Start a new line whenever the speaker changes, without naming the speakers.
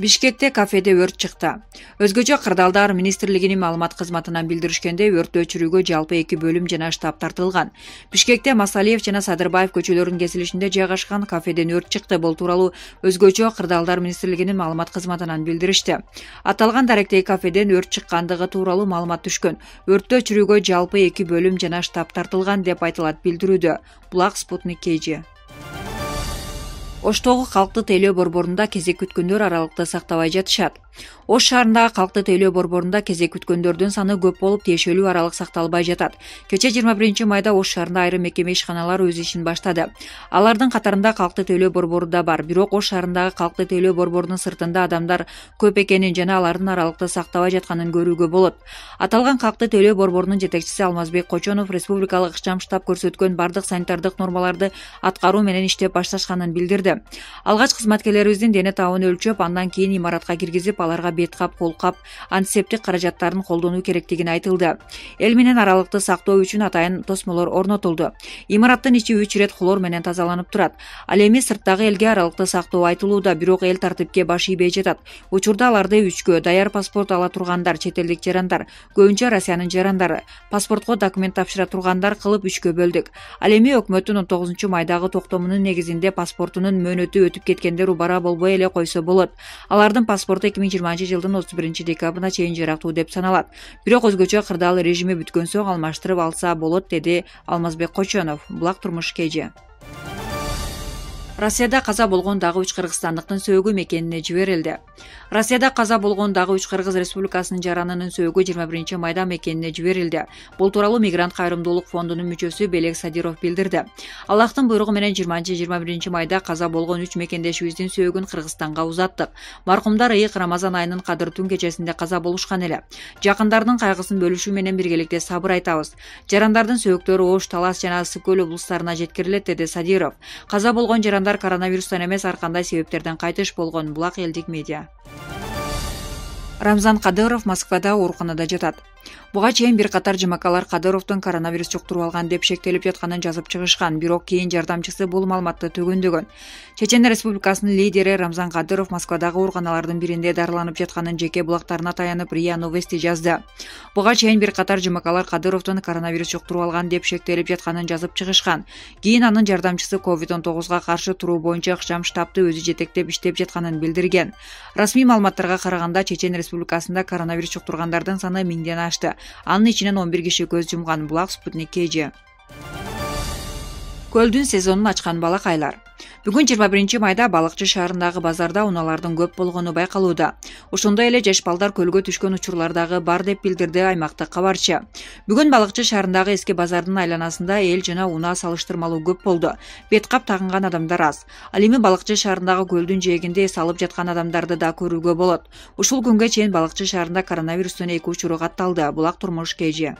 Бишкекте кафеде өрт чыкты. Өзгөчө кырдаалдар министрлигинин маалымат кызматынан билдиришкенде, өрттү өчүрүүгө жалпы 2 бөлүм жана штаб тартылган. Бишкекте Масалиев жана Садырбаев көчөлөрүнүн кесилишинде жайгашкан кафеден өрт чыкты. Бул тууралуу өзгөчө кырдаалдар министрлигинин маалымат кызматынан билдиришти. Аталган даректеги кафеден өрт чыккандыгы тууралуу маалымат түшкөн. Өрттү өчүрүүгө жалпы 2 бөлүм жана штаб тартылган деп айтылат билдирүүдө. Булак Спутник KG. Оштогу калкты тейлөө борборунда кезек күткөндөр аралыкты сактабай жатышат. Ош шаарындагы калкты тейлөө борборунда кезек күткөндөрдүн саны көп болуп, тиешелүү аралык сакталбай жатат. Кече 21 майда Ош шаарында айрым мекеме ишканалар өз ишин баштады. Алардын катарында калкты тейлөө борбору да бар. Бирок Ош шаарындагы калкты тейлөө борборунун сыртында адамдар көп экенин жана алардын аралыкты сактабай жатканын көрүүгө болот. Аталган калкты тейлөө борборунун жетекчиси Алмазбек Кочонов республикалык ыкчам штаб көрсөткөн бардык санитардык нормаларды аткаруу менен иштеп башташканын билдирди. Алгач кызматкерлерибиздин дене табын өлчөп, андан кийин имаратка киргизип, аларга бет кап, кол кап, антисептик каражаттарын колдонуу керектигин айтылды. Эл менен аралыкты сактоо үчүн атайын тосмолор орнотулду. Имараттын ичи 3 ирет хлор менен тазаланып турат. Ал эми сырттагы элге аралыкты сактоо айтылууда, бирок эл тартипке баш ийбей жатат. Учурда аларды 3кө даяр паспорт ала тургандар, чет элдик жарандар, көбүнчө Россиянын жарандары, паспортко документ тапшыра тургандар кылып 3кө бөлдүк. Ал эми өкмөттүн 19 майдагы токтомунун негизинде паспортунун мөөнөтү өтүп кеткендер убара болбой эле койсо болот. Алардын паспорту 2020 жылдын 31 декабрына чейин жарактуу деп саналат. Бирок өзгөчө кырдаал режими бүткөн соң алмаштырып алса болот, деди Алмазбек Кочонов. Булак Турмуш KG. Россияда каза болгон дагы 3 кыргызстандыктын сөөгү мекенине жиберилди. Россияда каза болгон дагы 3 Кыргыз Республикасынын жаранынын сөөгү 21 майда мекенине жиберилди. Бул тууралуу Мигрант кайрымдуулук фондунун мүчөсү Белек Садиров билдирди. Аллахтын буйругу менен 20-21 майда каза болгон 3 мекендешибиздин сөөгүн Кыргызстанга узаттык. Маркумдар ыйык Рамазан айынын кадыр түн кечесинде каза болушкан эле. Жакындардын кайгысын бөлүшүү менен биргеликте сабыр айтабыз. Жарандардын сөөктөрү Ош, Талас жана Ысык көл облустарына жеткирилет, деди Садиров. Каза болгон жарандар коронавирустан эмес, ар кандай себептерден кайтыш болгон. Булак элдик медиа. Рамзан Кадыров Москвада ооруканада жатат. Буга чейин бир катар жымакалар Кадыровдун коронавирус жуктуруп алган деп шектелип жатканын жазып чыгышкан, бирок кийин жардамчысы бул маалыматты төгөндөгөн. Чечен Республикасынын лидери Рамзан Кадыров Москвадагы ооруканалардын биринде дарыланып жатканын жеке булактарына таянып РИА Новости жазды. Буга чейин бир катар жымакалар Кадыровдун коронавирус жуктуруп алган деп шектелип жатканын жазып чыгышкан. Кийин анын жардамчысы COVID-19 каршы туруу боюнча ыкчам штабты өзү жетектеп иштеп жатканын билдирген. Расмий маалыматтарга караганда Чечен Республикасында коронавирус жуктургандардын саны 1000ден ашты. Анын ичинен 11 киши көз жумган. Булак Спутник KG. Көлдүн сезонун ачкан балакайлар. Бүгүн 21 майда Балыкчы шаарындагы базарда унаалардын көп болгону байкалууда. Ошондой эле жаш балдар көлгө түшкөн учурлардагы бар деп билдирди аймактык кабарчы. Бүгүн Балыкчы шаарындагы эски базардын айланасында эл жана унаа салыштырмалуу көп болду. Бет кап тагынган адамдар аз. Ал эми Балыкчы шаарындагы көлдүн жээгинде эс алып жаткан адамдарды да көрүүгө болот. Ушул күнгө чейин Балыкчы шаарында коронавирустун 2 учуру катталды. Булак Турмуш KG.